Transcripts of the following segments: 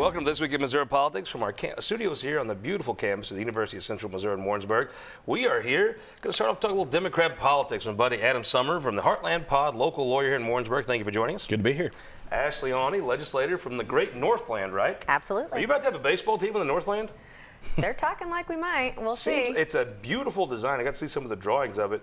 Welcome to This Week in Missouri Politics from our studios here on the beautiful campus of the University of Central Missouri in Warrensburg. We are here going to start off talking a little Democrat politics with my buddy Adam Sommer from the Heartland Pod, local lawyer here in Warrensburg. Thank you for joining us. Good to be here. Ashley Aune, legislator from the great Northland, right? Absolutely. Are you about to have a baseball team in the Northland? They're talking like we might. We'll see. It's a beautiful design. I got to see some of the drawings of it.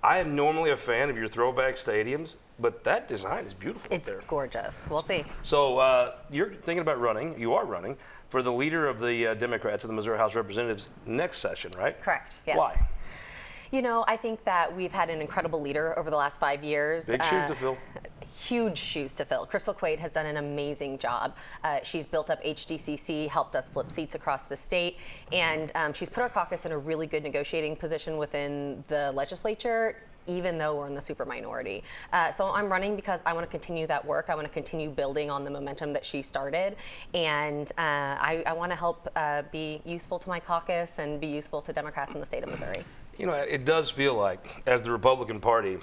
I am normally a fan of your throwback stadiums, but that design is beautiful. It's gorgeous. We'll see. So you're thinking about running. You are running for the leader of the Democrats in the Missouri House of Representatives next session, right? Correct. Yes. Why? You know, I think that we've had an incredible leader over the last 5 years. Big shoes to fill. Huge shoes to fill. Crystal Quaid has done an amazing job. She's built up HDCC, helped us flip seats across the state, and she's put our caucus in a really good negotiating position within the legislature, even though we're in the super minority. So I'm running because I want to continue that work. I want to continue building on the momentum that she started. And I want to help be useful to my caucus and be useful to Democrats in the state of Missouri. You know, it does feel like, as the Republican Party,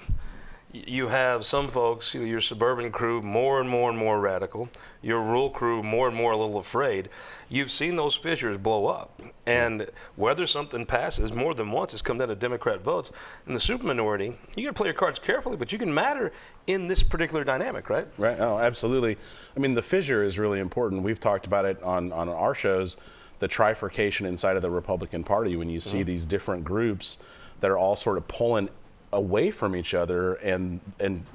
you have some folks, your suburban crew, more and more radical. Your rural crew, more and more a little afraid. You've seen those fissures blow up. And whether something passes more than once has come down to Democrat votes. In the super minority, you got to play your cards carefully, but you can matter in this particular dynamic, right? Right. Oh, absolutely. I mean, the fissure is really important. We've talked about it on our shows, the trifurcation inside of the Republican Party when you see these different groups that are all sort of pulling away from each other, and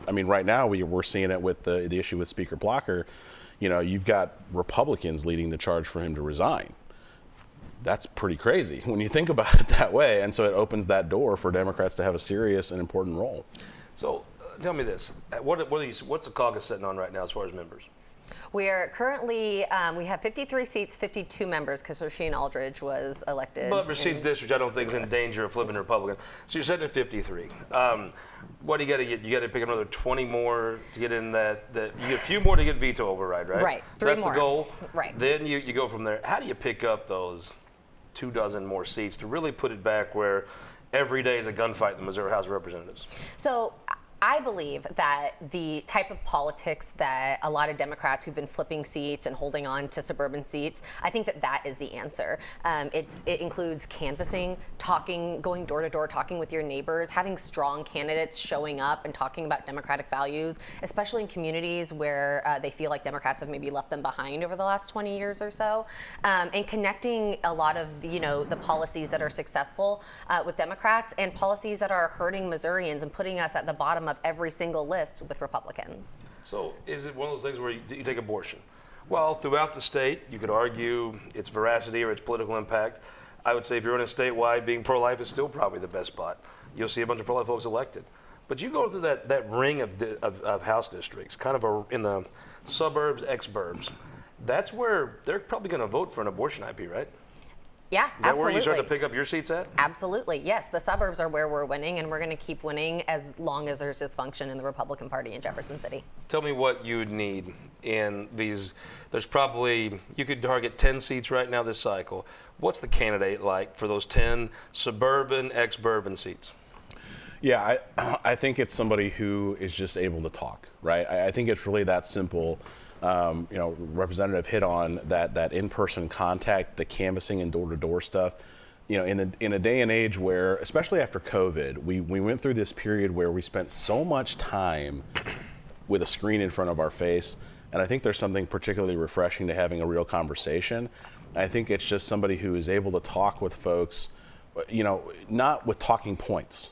I mean, right now we're seeing it with the issue with Speaker Blocker. You know, you've got Republicans leading the charge for him to resign. That's pretty crazy when you think about it that way, and so it opens that door for Democrats to have a serious and important role. So tell me this: what's the caucus sitting on right now as far as members? We are currently, we have 53 seats, 52 members, because Rasheen Aldridge was elected. But Rasheed's district, I don't think, is in danger of flipping Republican. So you're sitting at 53. What do you got to get? You got to pick another 20 more to get in that. You get a few more to get veto override, right? Right. So that's the goal. Right. Then you go from there. How do you pick up those 24 more seats to really put it back where every day is a gunfight in the Missouri House of Representatives? So I believe that the type of politics that a lot of Democrats who've been flipping seats and holding on to suburban seats, I think that is the answer. It includes canvassing, talking, going door to door, talking with your neighbors, having strong candidates showing up and talking about Democratic values, especially in communities where they feel like Democrats have maybe left them behind over the last 20 years or so, and connecting a lot of the policies that are successful with Democrats and policies that are hurting Missourians and putting us at the bottom of every single list with Republicans. So is it one of those things where you take abortion? Well, throughout the state, you could argue its veracity or its political impact. I would say if you're in a statewide, being pro-life is still probably the best spot. You'll see a bunch of pro-life folks elected. But you go through that ring of House districts, kind of in the suburbs, ex-burbs. That's where they're probably going to vote for an abortion IP, right? Yeah, Is that absolutely. where you start to pick up your seats at? Absolutely, yes. The suburbs are where we're winning, and we're going to keep winning as long as there's dysfunction in the Republican Party in Jefferson City. Tell me what you would need in these. There's probably, you could target 10 seats right now this cycle. What's the candidate like for those 10 suburban, ex-bourbon seats? Yeah, I think it's somebody who is just able to talk, right? I think it's really that simple. Representative hit on that in-person contact, the canvassing and door-to-door stuff. You know, in a day and age where, especially after COVID, we went through this period where we spent so much time with a screen in front of our face, and I think there's something particularly refreshing to having a real conversation. I think it's just somebody who is able to talk with folks, not with talking points,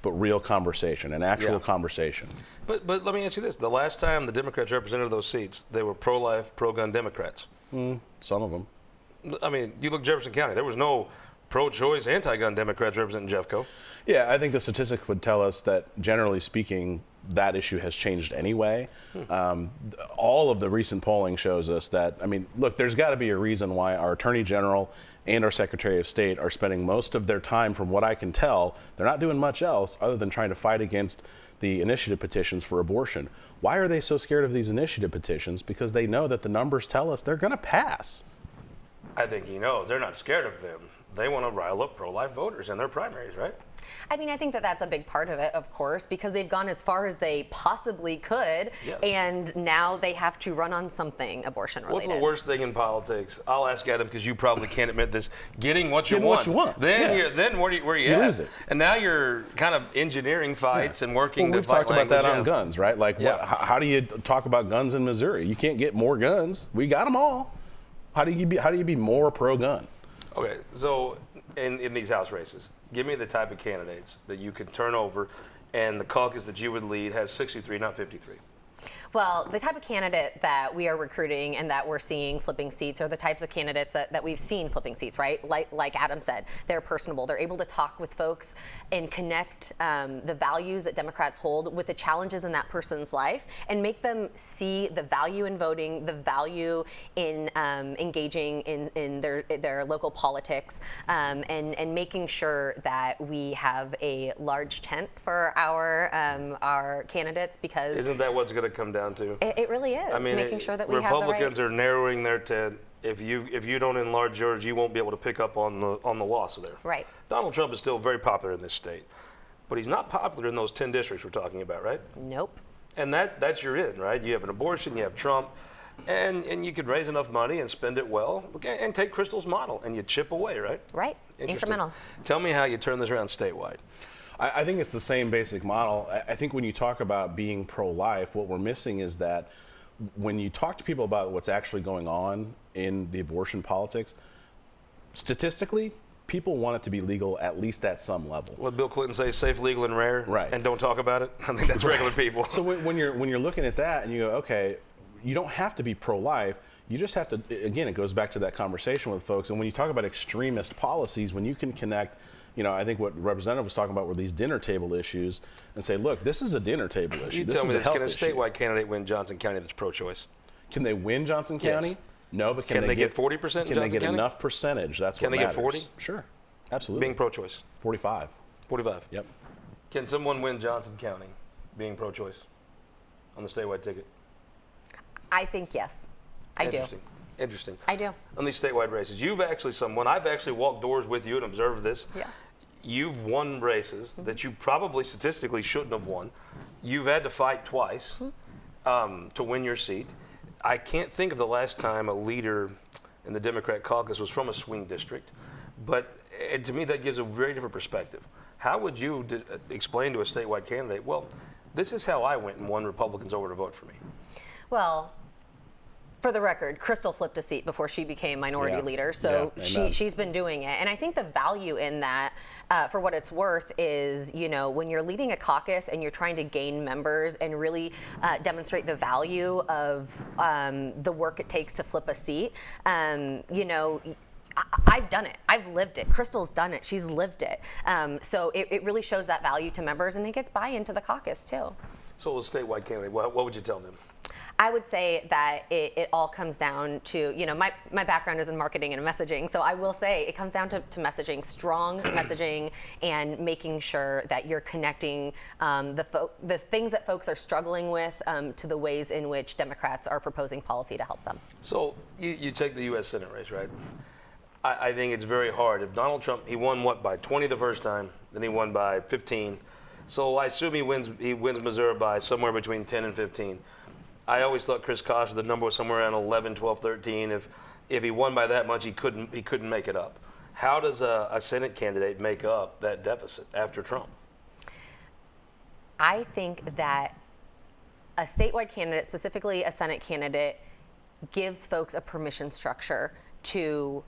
but real conversation, an actual conversation. But let me ask you this. The last time the Democrats represented those seats, they were pro-life, pro-gun Democrats. Some of them. I mean, you look at Jefferson County. There was no pro-choice, anti-gun Democrats representing Jeffco. Yeah, I think the statistics would tell us that, generally speaking, that issue has changed anyway. All of the recent polling shows us that, I mean, look, there's got to be a reason why our Attorney General and our Secretary of State are spending most of their time, from what I can tell, they're not doing much else other than trying to fight against the initiative petitions for abortion. Why are they so scared of these initiative petitions? Because they know that the numbers tell us they're going to pass. I think he knows. They're not scared of them. They want to rile up pro-life voters in their primaries, right? I mean, I think that that's a big part of it, of course, because they've gone as far as they possibly could, Yes. and now they have to run on something abortion-related. What's the worst thing in politics? I'll ask Adam because you probably can't admit this. Getting what you Getting want. what you want. Then, Yeah. then where you You at? lose it. And now you're kind of engineering fights and working. Well, we've to fight talked about that language on out. guns, right? Like, Yeah. how do you talk about guns in Missouri? You can't get more guns. We got them all. How do you be more pro-gun? Okay, so in these House races, give me the type of candidates that you can turn over, and the caucus that you would lead has 63, not 53. Well, the type of candidate that we are recruiting and that we're seeing flipping seats are the types of candidates that we've seen flipping seats, right? Like Adam said, they're personable. They're able to talk with folks and connect the values that Democrats hold with the challenges in that person's life and make them see the value in voting, the value in engaging in their local politics, and making sure that we have a large tent for our candidates, because Isn't that what's going to come down to? it really is. I mean, making sure that we have the Republicans right. are narrowing their tent. If you don't enlarge yours, you won't be able to pick up on the loss there. Right. Donald Trump is still very popular in this state, but he's not popular in those 10 districts we're talking about, right? Nope. And that's your in, right? You have an abortion, you have Trump, and you could raise enough money and spend it well, and take Crystal's model, and you chip away, right? Right. Interesting. Incremental. Tell me how you turn this around statewide. I think it's the same basic model. I think when you talk about being pro-life, what we're missing is that when you talk to people about what's actually going on in the abortion politics, statistically, people want it to be legal at least at some level. What Bill Clinton say, safe, legal, and rare, Right. and don't talk about it? I think that's regular people. So when you're looking at that and you go, okay, you don't have to be pro-life. You just have to, again, it goes back to that conversation with folks. And when you talk about extremist policies, when you can connect, I think what Representative was talking about were these dinner table issues, and say, look, this is a dinner table issue. You This tell is me a this, health can a issue. statewide candidate win Johnson County that's pro-choice? Can they win Johnson County? Yes. No, but Can they get 40% in Can they Johnson get County? enough percentage? That's Can what they get matters. 40? Sure, absolutely. Being pro-choice. 45. 45. Yep. Can someone win Johnson County being pro-choice on the statewide ticket? I think yes. I do. Interesting. I do. On these statewide races, when I've actually walked doors with you and observed this, Yeah. you've won races that you probably statistically shouldn't have won. You've had to fight twice to win your seat. I can't think of the last time a leader in the Democrat caucus was from a swing district, but to me that gives a very different perspective. How would you explain to a statewide candidate, well, this is how I went and won Republicans over to vote for me? Well, for the record, Crystal flipped a seat before she became minority Yeah. leader, so Yeah, she's been doing it. And I think the value in that, for what it's worth, is when you're leading a caucus and you're trying to gain members and really demonstrate the value of the work it takes to flip a seat. I've done it. I've lived it. Crystal's done it. She's lived it. So it really shows that value to members, and it gets buy-in to the caucus too. So as a statewide candidate, what would you tell them? I would say that it all comes down to, my background is in marketing and messaging, so I will say it comes down to messaging, strong messaging, and making sure that you're connecting the things that folks are struggling with to the ways in which Democrats are proposing policy to help them. So you take the U.S. Senate race, right? I think it's very hard. If Donald Trump, he won by 20 the first time, then he won by 15. So I assume he wins Missouri by somewhere between 10 and 15. I always thought Chris Koch, the number was somewhere around 11, 12, 13. If he won by that much, he couldn't make it up. How does a Senate candidate make up that deficit after Trump? I think that a statewide candidate, specifically a Senate candidate, gives folks a permission structure to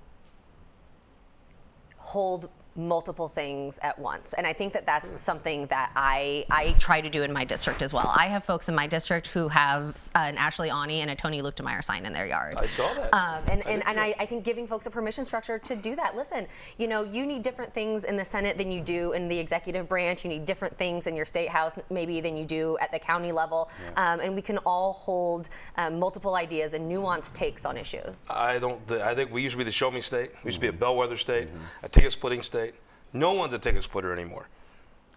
hold multiple things at once. And I think that that's something that I try to do in my district as well. I have folks in my district who have an Ashley Aune and a Tony Luchtemeier sign in their yard. I saw that. I think giving folks a permission structure to do that. Listen, you need different things in the Senate than you do in the executive branch. You need different things in your state house maybe than you do at the county level. Yeah. And we can all hold multiple ideas and nuanced takes on issues. I think we used to be the show me state. We used to be a bellwether state, a ticket splitting state. No one's a ticket splitter anymore.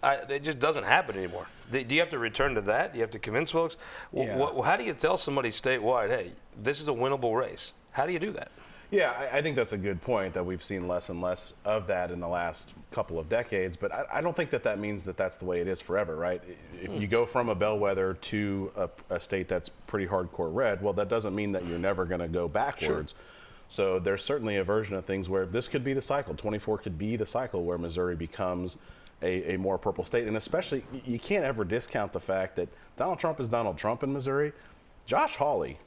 It just doesn't happen anymore. Do you have to return to that? Do you have to convince folks? Yeah. How do you tell somebody statewide, hey, this is a winnable race? How do you do that? Yeah, I think that's a good point, that we've seen less and less of that in the last couple of decades. But I don't think that means that that's the way it is forever, right? If you go from a bellwether to a state that's pretty hardcore red, well, that doesn't mean that you're never going to go backwards. Sure. So there's certainly a version of things where this could be the cycle. 24 could be the cycle where Missouri becomes a more purple state. And especially, you can't ever discount the fact that Donald Trump is Donald Trump in Missouri. Josh Hawley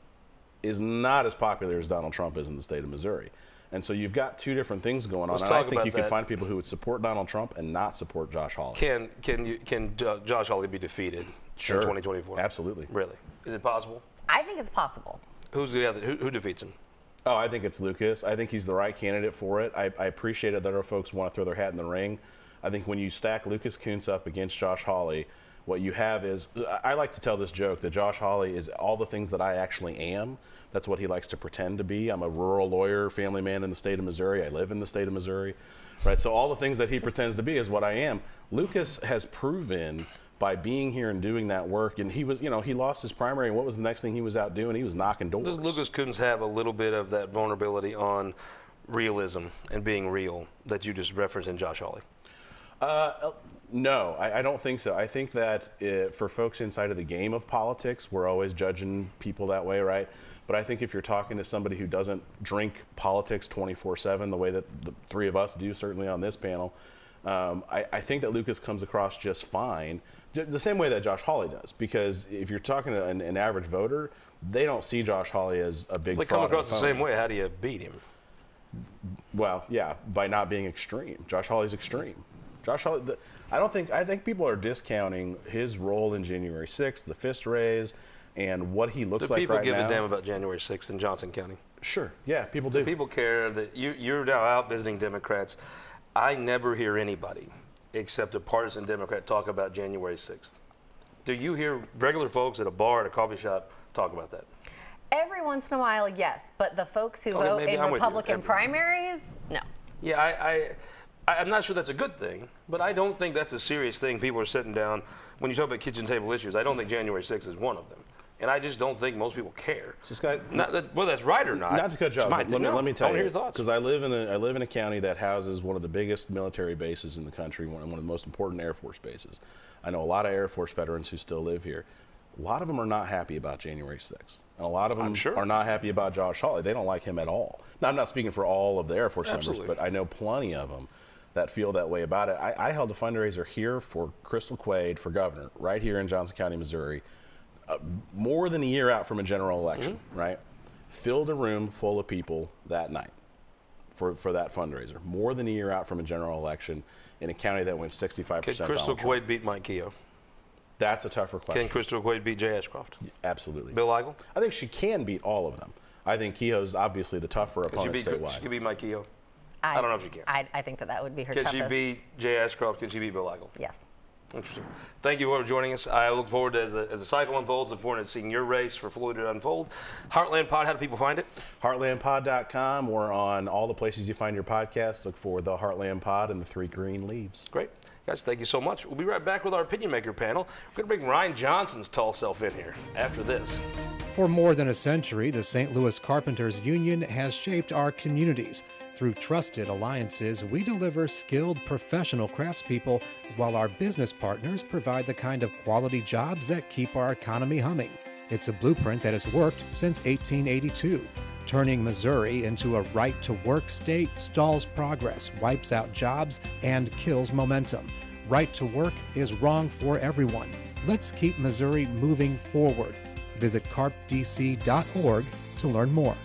is not as popular as Donald Trump is in the state of Missouri. And so you've got two different things going on. And I think you can find people who would support Donald Trump and not support Josh Hawley. Can Josh Hawley be defeated in 2024? Absolutely. Really? Is it possible? I think it's possible. Who's the other? Who defeats him? Oh, I think it's Lucas. I think he's the right candidate for it. I appreciate it that other folks want to throw their hat in the ring. I think when you stack Lucas Kuntz up against Josh Hawley, what you have is, I like to tell this joke that Josh Hawley is all the things that I actually am. That's what he likes to pretend to be. I'm a rural lawyer, family man in the state of Missouri. I live in the state of Missouri, right? So all the things that he pretends to be is what I am. Lucas has proven by being here and doing that work, and he was, he lost his primary, and what was the next thing he was out doing? He was knocking doors. Does Lucas Kuntz have a little bit of that vulnerability on realism and being real that you just referenced in Josh Hawley? No, I don't think so. I think that for folks inside of the game of politics, we're always judging people that way, right? But I think if you're talking to somebody who doesn't drink politics 24/7 the way that the three of us do, certainly on this panel, I think that Lucas comes across just fine, the same way that Josh Hawley does. Because if you're talking to an average voter, they don't see Josh Hawley as a big fraud. They come across the same way. How do you beat him? Well, yeah, by not being extreme. Josh Hawley's extreme. Josh Hawley, I think people are discounting his role in January 6th, the fist raise, and what he looks like right now. Do people give a damn about January 6th in Johnson County? Sure, yeah, people do. People care that you're now out visiting Democrats. I never hear anybody except a partisan Democrat talk about January 6th. Do you hear regular folks at a bar, at a coffee shop, talk about that? Every once in a while, yes, but the folks who vote in Republican primaries, no. Yeah, I'm not sure that's a good thing, but I don't think that's a serious thing. People are sitting down. When you talk about kitchen table issues, I don't think January 6th is one of them. And I just don't think most people care. Whether that's right or not. Not to cut you off, but let me tell you, because I live in a county that houses one of the biggest military bases in the country, one of the most important Air Force bases. I know a lot of Air Force veterans who still live here. A lot of them are not happy about January 6th. And a lot of them are not happy about Josh Hawley. They don't like him at all. Now, I'm not speaking for all of the Air Force members, but I know plenty of them that feel that way about it. I held a fundraiser here for Crystal Quaid for governor, right here in Johnson County, Missouri, more than a year out from a general election, right? Filled a room full of people that night for that fundraiser. More than a year out from a general election in a county that went 65% Can Crystal Quaid beat Mike Keogh? That's a tougher question. Can Crystal Quaid beat Jay Ashcroft? Absolutely. Bill Eigel? I think she can beat all of them. I think Keogh's obviously the tougher opponent statewide. She could beat Mike Keogh? I don't know if she can. I think that would be her toughest. Can she beat Jay Ashcroft? Can she beat Bill Eigel? Yes. Interesting. Thank you for joining us. I look forward to, as the cycle unfolds, look forward to seeing your race for Florida to unfold. Heartland Pod, how do people find it? Heartlandpod.com. We're on all the places you find your podcasts. Look for the Heartland Pod and the 3 green leaves. Great. Guys, thank you so much. We'll be right back with our opinion maker panel. We're going to bring Ryan Johnson's tall self in here after this. For more than a century, the St. Louis Carpenters Union has shaped our communities. Through trusted alliances, we deliver skilled professional craftspeople while our business partners provide the kind of quality jobs that keep our economy humming. It's a blueprint that has worked since 1882. Turning Missouri into a right-to-work state stalls progress, wipes out jobs, and kills momentum. Right to work is wrong for everyone. Let's keep Missouri moving forward. Visit carpdc.org to learn more.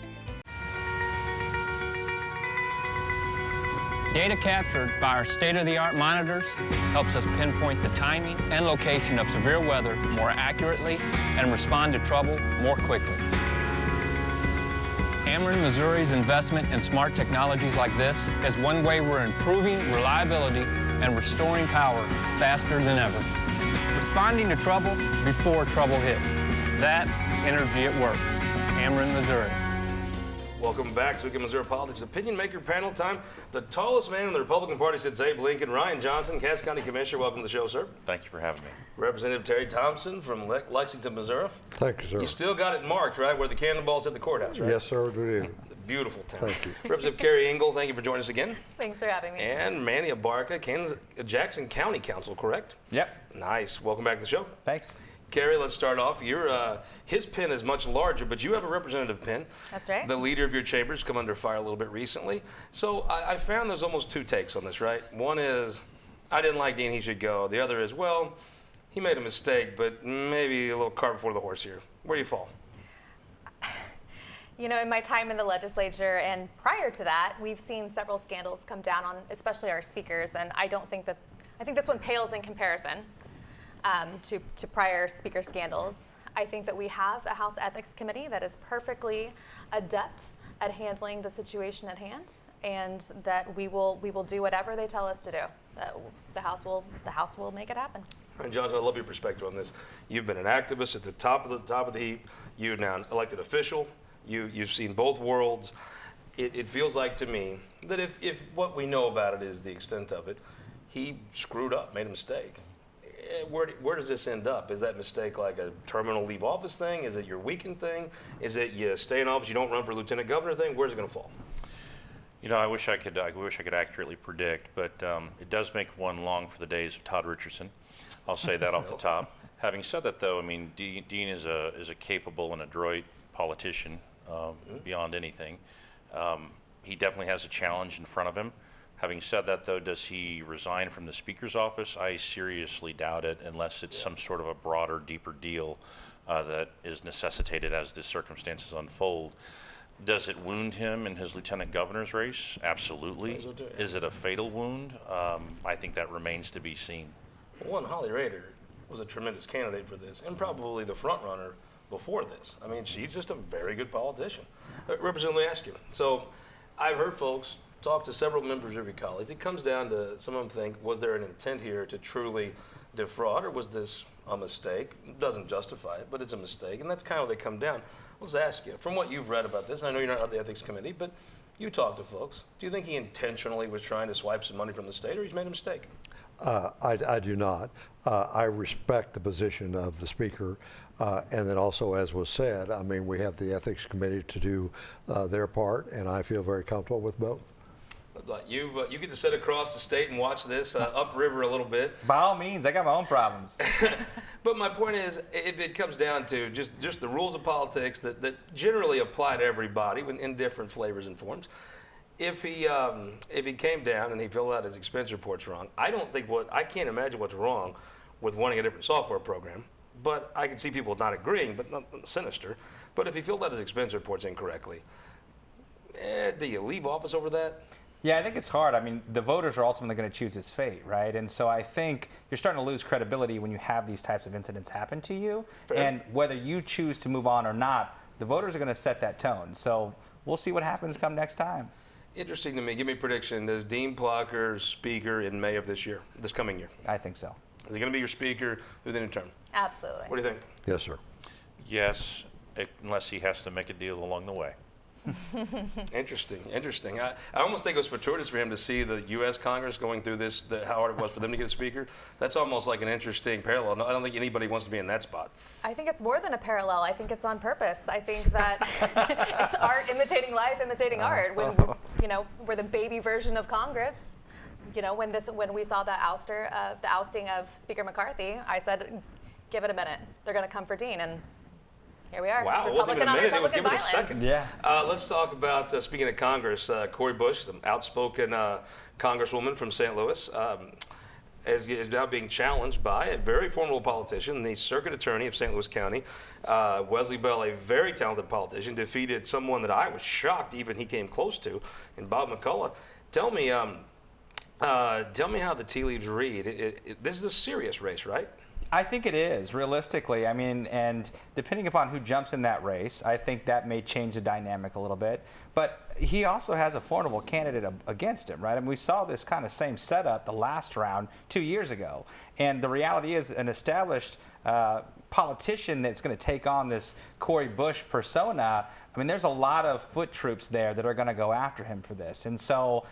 Data captured by our state-of-the-art monitors helps us pinpoint the timing and location of severe weather more accurately and respond to trouble more quickly. Ameren Missouri's investment in smart technologies like this is one way we're improving reliability and restoring power faster than ever. Responding to trouble before trouble hits. That's energy at work. Ameren, Missouri. Welcome back to Weekend Missouri Politics Opinion Maker Panel time. The tallest man in the Republican Party since Abe Lincoln, Ryan Johnson, Cass County Commissioner. Welcome to the show, sir. Thank you for having me. Representative Terry Thompson from Lexington, Missouri. Thank you, sir. You still got it marked, right, where the cannonballs hit the courthouse, right? Yes, sir, we do. beautiful town. Thank you. Representative Keri Ingle, thank you for joining us again. Thanks for having me. And Manny Abarca, Jackson County Council, correct? Yep. Nice. Welcome back to the show. Thanks. Keri, let's start off. His pen is much larger, but you have a representative pen. That's right. The leader of your chamber's come under fire a little bit recently. So I found there's almost two takes on this, right? One is, I didn't like Dean, he should go. The other is, well, he made a mistake, but maybe a little cart before the horse here. Where do you fall? You know, in my time in the legislature and prior to that, we've seen several scandals come down on especially our speakers, and I think this one pales in comparison to prior speaker scandals. I think that we have a House Ethics Committee that is perfectly adept at handling the situation at hand, and that we will do whatever they tell us to do. The House will make it happen. And John, I love your perspective on this. You've been an activist at the top of the heap. You're now an elected official. You've seen both worlds. It feels like to me that if what we know about it is the extent of it, he screwed up, made a mistake. Where does this end up? Is that mistake like a terminal leave office thing? Is it your weekend thing? Is it you stay in office, you don't run for lieutenant governor thing? Where's it going to fall? You know, I wish I could accurately predict, but it does make one long for the days of Todd Richardson. I'll say that off the top. Having said that, though, I mean, Dean is a capable and adroit politician beyond anything. He definitely has a challenge in front of him. Having said that, though, does he resign from the Speaker's office? I seriously doubt it, unless it's some sort of a broader, deeper deal that is necessitated as the circumstances unfold. Does it wound him in his lieutenant governor's race? Absolutely. Is it a fatal wound? I think that remains to be seen. One, Holly Rader was a tremendous candidate for this, and probably the front runner before this. I mean, she's just a very good politician. Representative, let me ask you. So I've heard folks talk to several members of your colleagues. It comes down to, some of them think, was there an intent here to truly defraud, or was this a mistake? It doesn't justify it, but it's a mistake, and that's kind of how they come down. Let's ask you, from what you've read about this, I know you're not on the ethics committee, but you talk to folks. Do you think he intentionally was trying to swipe some money from the state, or he's made a mistake? I do not. I respect the position of the speaker, and then also, as was said, I mean, we have the ethics committee to do their part, and I feel very comfortable with both. You get to sit across the state and watch this upriver a little bit. By all means, I got my own problems. But my point is, if it comes down to just the rules of politics that generally apply to everybody in different flavors and forms, if he came down and he filled out his expense reports wrong, I can't imagine what's wrong with wanting a different software program. But I can see people not agreeing, but not sinister. But if he filled out his expense reports incorrectly, do you leave office over that? Yeah, I think it's hard. I mean, the voters are ultimately going to choose his fate, right? And so I think you're starting to lose credibility when you have these types of incidents happen to you. Fair. And whether you choose to move on or not, the voters are going to set that tone. So we'll see what happens come next time. Interesting to me. Give me a prediction. Does Dean Plucker speaker in May of this coming year? I think so. Is he going to be your speaker through the new term? Absolutely. What do you think? Yes, sir. Yes, unless he has to make a deal along the way. Interesting. I almost think it was fortuitous for him to see the U.S. Congress going through this, how hard it was for them to get a speaker. That's almost like an interesting parallel. I don't think anybody wants to be in that spot. I think it's more than a parallel. I think it's on purpose. I think that it's art imitating life, imitating art. When we're the baby version of Congress. You know, when we saw the ousting of Speaker McCarthy, I said, give it a minute. They're going to come for Dean, and here we are. Wow, it wasn't even a minute. It was give it a second. Yeah. Let's talk about, speaking of Congress, Cori Bush, the outspoken congresswoman from St. Louis, is now being challenged by a very formidable politician, the circuit attorney of St. Louis County. Wesley Bell, a very talented politician, defeated someone that I was shocked even he came close to, in Bob McCullough. Tell me how the tea leaves read. This is a serious race, right? I think it is, realistically. I mean, and depending upon who jumps in that race, I think that may change the dynamic a little bit. But he also has a formidable candidate against him, right? I mean, we saw this kind of same setup the last round 2 years ago. And the reality is, an established politician that's going to take on this Cori Bush persona, I mean, there's a lot of foot troops there that are going to go after him for this. And so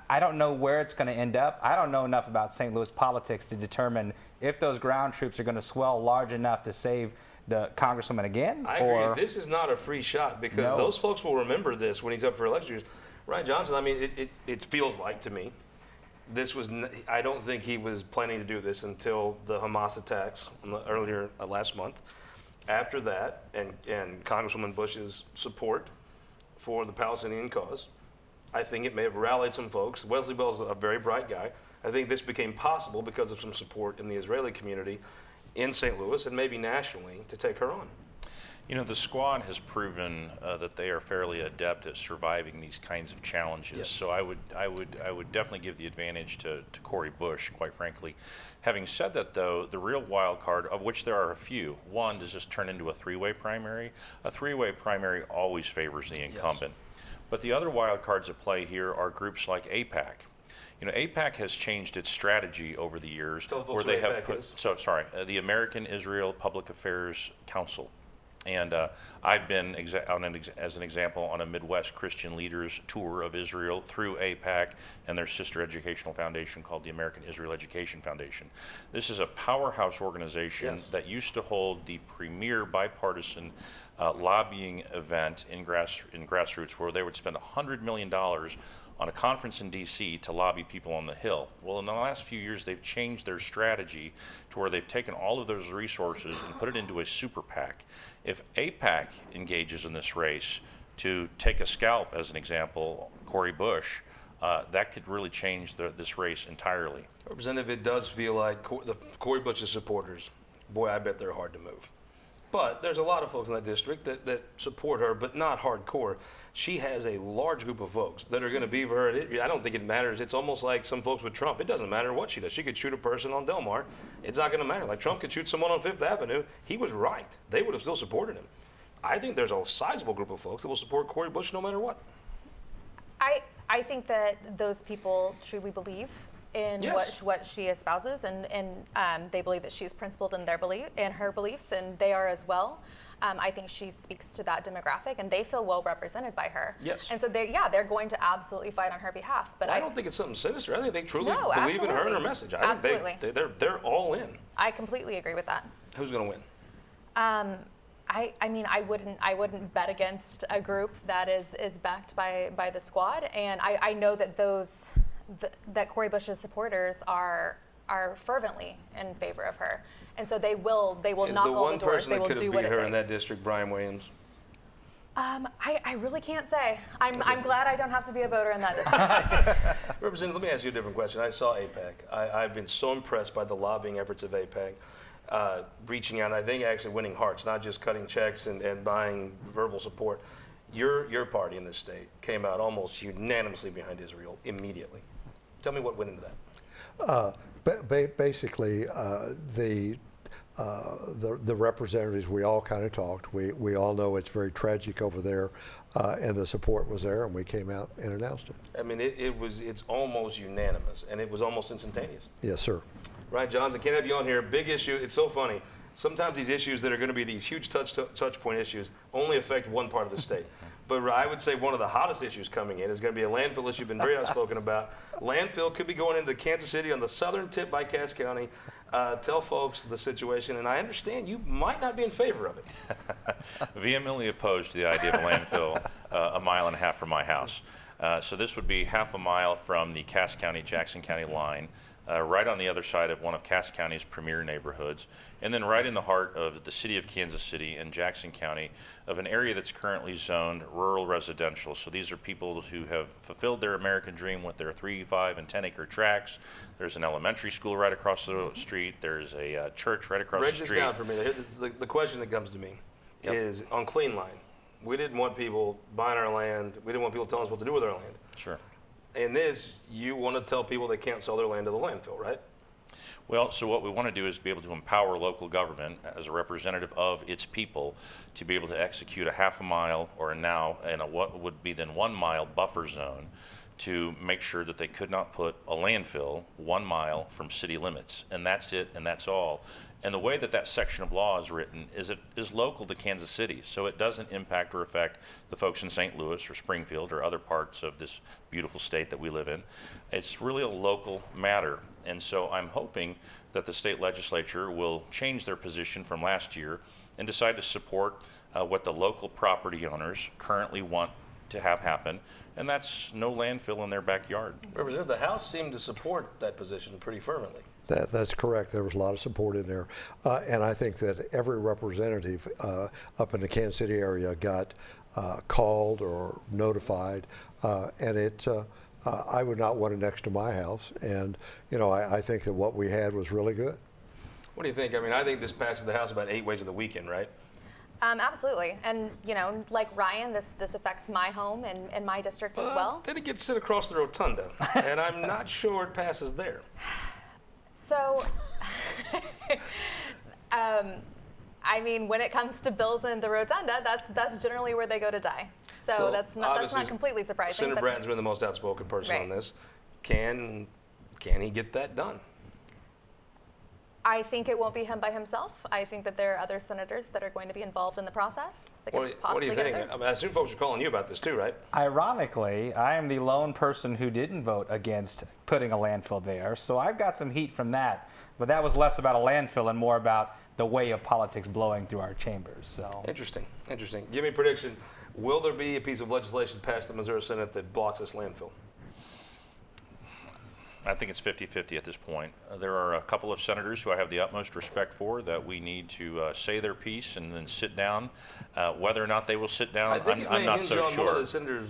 I don't know where it's going to end up. I don't know enough about St. Louis politics to determine if those ground troops are going to swell large enough to save the congresswoman again? I agree. This is not a free shot because those folks will remember this when he's up for election. Ryan Johnson, I mean, it feels like to me, this was, I don't think he was planning to do this until the Hamas attacks earlier last month. After that, and Congresswoman Bush's support for the Palestinian cause, I think it may have rallied some folks. Wesley Bell's a very bright guy. I think this became possible because of some support in the Israeli community in St. Louis and maybe nationally to take her on. You know, the squad has proven that they are fairly adept at surviving these kinds of challenges. Yes. So I would definitely give the advantage to Cori Bush, quite frankly. Having said that, though, the real wild card, of which there are a few, one, does this turn into a three-way primary? A three-way primary always favors the incumbent. Yes. But the other wild cards at play here are groups like AIPAC. You know, AIPAC has changed its strategy over the years, where they have put, the American Israel Public Affairs Council. And I've been, as an example, on a Midwest Christian Leaders tour of Israel through AIPAC and their sister educational foundation called the American Israel Education Foundation. This is a powerhouse organization that used to hold the premier bipartisan lobbying event in grassroots, where they would spend $100 million on a conference in D.C. to lobby people on the Hill. Well, in the last few years, they've changed their strategy to where they've taken all of those resources and put it into a super PAC. If AIPAC engages in this race, to take a scalp as an example, Cori Bush, that could really change this race entirely. Representative, it does feel like the Cori Bush's supporters, boy, I bet they're hard to move. But there's a lot of folks in that district that support her, but not hardcore. She has a large group of folks that are going to be for her. I don't think it matters. It's almost like some folks with Trump. It doesn't matter what she does. She could shoot a person on Del Mar. It's not going to matter. Like Trump could shoot someone on Fifth Avenue. He was right. They would have still supported him. I think there's a sizable group of folks that will support Cori Bush no matter what. I think that those people truly believe in what she espouses, and they believe that she's principled in her beliefs, and they are as well. I think she speaks to that demographic, and they feel well represented by her. Yes. And so they're going to absolutely fight on her behalf. But I don't think it's something sinister. I think they truly believe in her and her message. I think they're all in. I completely agree with that. Who's going to win? I mean, I wouldn't bet against a group that is backed by the squad, and I know that that Cori Bush's supporters are fervently in favor of her, and so they will knock all the doors. They will do what it takes. Is the one person that could have beat her in that district Brian Williams? I really can't say. I'm glad I don't have to be a voter in that district. Representative, let me ask you a different question. I saw AIPAC. I've been so impressed by the lobbying efforts of AIPAC, reaching out, I think actually winning hearts, not just cutting checks and buying verbal support. Your party in this state came out almost unanimously behind Israel immediately. Tell me what went into that. Basically, the representatives, we all kind of talked. We all know it's very tragic over there, and the support was there, and we came out and announced it. I mean, it's almost unanimous, and it was almost instantaneous. Yes, sir. Ryan Johnson, can't have you on here. Big issue. It's so funny. Sometimes these issues that are going to be these huge touch point issues only affect one part of the state. But I would say one of the hottest issues coming in is going to be a landfill issue you've been very outspoken about. Landfill could be going into Kansas City on the southern tip by Cass County. Tell folks the situation, and I understand you might not be in favor of it. Vehemently opposed to the idea of a landfill a mile and a half from my house. So this would be half a mile from the Cass County-Jackson County line, right on the other side of one of Cass County's premier neighborhoods, and then right in the heart of the city of Kansas City and Jackson County, of an area that's currently zoned rural residential. So these are people who have fulfilled their American dream with their 3, 5, and 10 acre tracts. There's an elementary school right across the street. There's a church right across the street. Break this down for me. The question that comes to me is on Clean Line. We didn't want people buying our land. We didn't want people telling us what to do with our land. Sure. In this, you want to tell people they can't sell their land to the landfill, right? Well, so what we want to do is be able to empower local government as a representative of its people to be able to execute a half a mile or now in a what would be then 1 mile buffer zone to make sure that they could not put a landfill 1 mile from city limits, and that's it, and that's all. And the way that that section of law is written is it is local to Kansas City, so it doesn't impact or affect the folks in St. Louis or Springfield or other parts of this beautiful state that we live in. It's really a local matter, and so I'm hoping that the state legislature will change their position from last year and decide to support what the local property owners currently want to have happen, and that's no landfill in their backyard. Representative, the House seemed to support that position pretty fervently. That's correct. There was a lot of support in there. And I think that every representative up in the Kansas City area got called or notified. I would not want it next to my house. And, you know, I think that what we had was really good. What do you think? I mean, I think this passes the House about 8 ways of the weekend, right? Absolutely. And, you know, like Ryan, this affects my home and my district as well. Then it gets sit across the rotunda, and I'm not sure it passes there. So, I mean, when it comes to bills in the rotunda, that's generally where they go to die. So that's not completely surprising. Senator Bratton's been the most outspoken person on this. Can he get that done? I think it won't be him by himself. I think that there are other senators that are going to be involved in the process. What do you think? I mean, I assume folks are calling you about this too, right? Ironically, I am the lone person who didn't vote against putting a landfill there, so I've got some heat from that. But that was less about a landfill and more about the way of politics blowing through our chambers. So interesting. Give me a prediction. Will there be a piece of legislation passed the Missouri Senate that blocks this landfill? I think it's 50-50 at this point. There are a couple of senators who I have the utmost respect for that we need to say their piece and then sit down. Whether or not they will sit down, I'm not so sure. One of the senators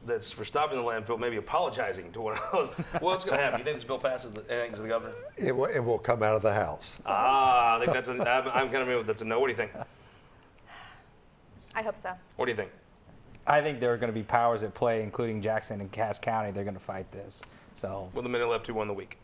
that's for stopping the landfill, maybe apologizing to one of those. What's going to happen? You think this bill passes anything to the governor? It will come out of the House. I think that's I'm kind of that's a no. What do you think? I hope so. What do you think? I think there are going to be powers at play, including Jackson and Cass County. They're going to fight this. So, with a minute left, who won the week?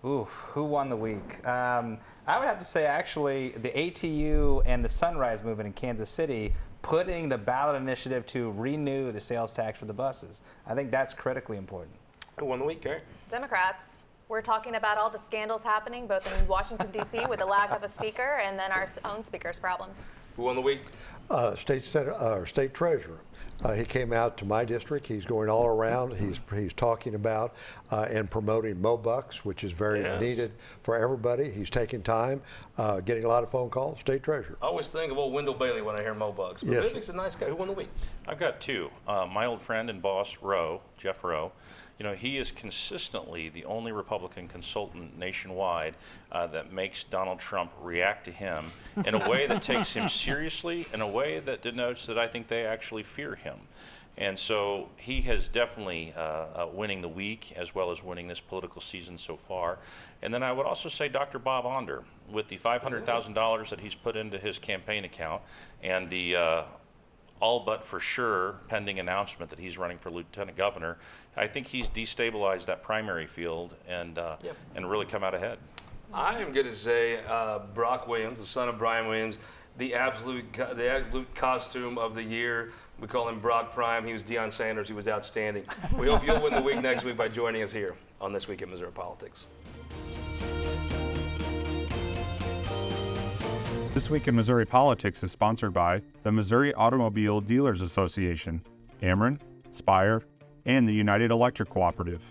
Ooh, who won the week? I would have to say, actually, the ATU and the Sunrise Movement in Kansas City putting the ballot initiative to renew the sales tax for the buses. I think that's critically important. Who won the week, Keri? Democrats. We're talking about all the scandals happening both in Washington, D.C. with the lack of a speaker and then our own speaker's problems. Who won the week? State Treasurer. He came out to my district. He's going all around. He's talking about and promoting MoBucks, which is very needed for everybody. He's taking time, getting a lot of phone calls. State Treasurer. I always think of old Wendell Bailey when I hear MoBucks. But Yes. Vivek's a nice guy. Who won the week? I've got two. My old friend and boss, Jeff Rowe, you know, he is consistently the only Republican consultant nationwide that makes Donald Trump react to him in a way that takes him seriously, in a way that denotes that I think they actually fear him. And so he has definitely winning the week as well as winning this political season so far. And then I would also say Dr. Bob Onder, with the $500,000 that he's put into his campaign account and the all but for sure pending announcement that he's running for lieutenant governor, I think he's destabilized that primary field and really come out ahead. I am going to say Brock Williams, the son of Brian Williams, the absolute costume of the year. We call him Brock Prime. He was Deion Sanders. He was outstanding. We hope you'll win the week next week by joining us here on This Week in Missouri Politics. This Week in Missouri Politics is sponsored by the Missouri Automobile Dealers Association, Ameren, Spire, and the United Electric Cooperative.